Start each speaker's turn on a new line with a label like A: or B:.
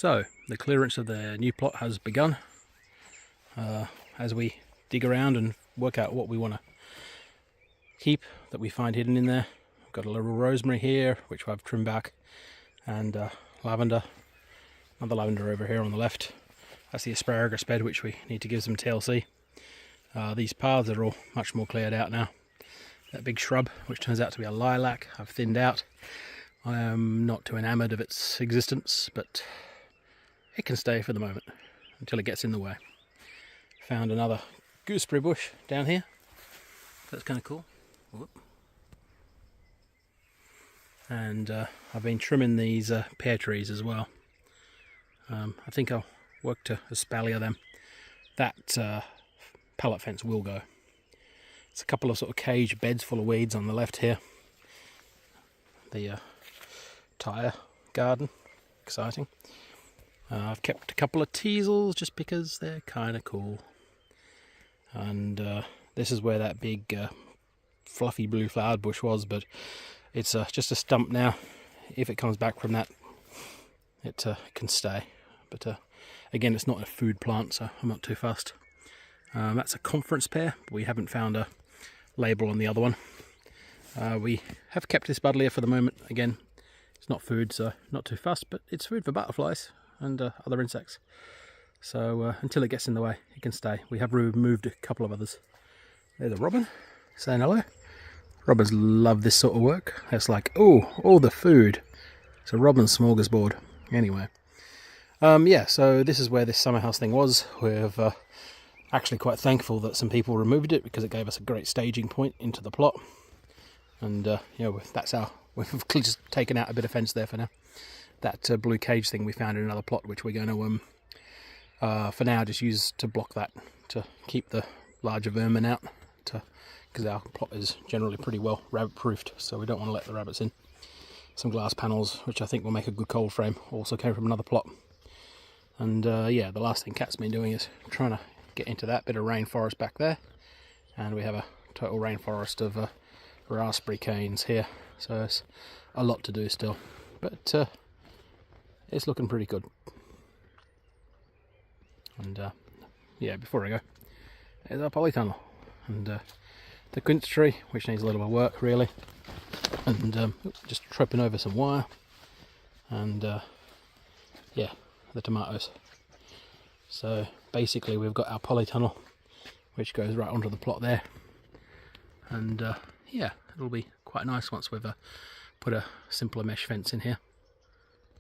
A: So the clearance of the new plot has begun. As we dig around and work out what we want to keep that we find hidden in there. I've got a little rosemary here which I've trimmed back, and lavender, another lavender over here on the left. That's the asparagus bed which we need to give some TLC. These paths are all much more cleared out now. That big shrub, which turns out to be a lilac, I've thinned out. I am not too enamoured of its existence, but it can stay for the moment until it gets in the way. Found another gooseberry bush down here. That's kind of cool. Whoop. And I've been trimming these pear trees as well. I think I'll work to espalier them. That pallet fence will go. It's a couple of sort of cage beds full of weeds on the left here. The tyre garden, exciting. I've kept a couple of teasels just because they're kind of cool. And this is where that big fluffy blue flowered bush was, but it's just a stump now. If it comes back from that, it can stay. But again, it's not a food plant, so I'm not too fussed. That's a conference pear, but we haven't found a label on the other one. We have kept this buddleia for the moment. Again, it's not food, so not too fussed, but it's food for butterflies and other insects. So until it gets in the way, it can stay. We have removed a couple of others. There's a robin saying hello. Robins love this sort of work. It's like, oh, all the food. It's a robin smorgasbord. Anyway, yeah, so this is where this summer house thing was. We're actually quite thankful that some people removed it because it gave us a great staging point into the plot. And you know, that's how we've just taken out a bit of fence there for now. That blue cage thing we found in another plot, which we're going to for now just use to block that, to keep the larger vermin out, because our plot is generally pretty well rabbit proofed, so we don't want to let the rabbits in. Some glass panels which I think will make a good cold frame also came from another plot. And yeah, the last thing Kat's been doing is trying to get into that bit of rainforest back there, and we have a total rainforest of raspberry canes here, so it's a lot to do still, but it's looking pretty good. And yeah, before I go, there's our polytunnel, and the quince tree, which needs a little bit of work really, and just tripping over some wire, and yeah, the tomatoes. So basically we've got our polytunnel which goes right onto the plot there, and yeah, it'll be quite nice once we've put a simpler mesh fence in here.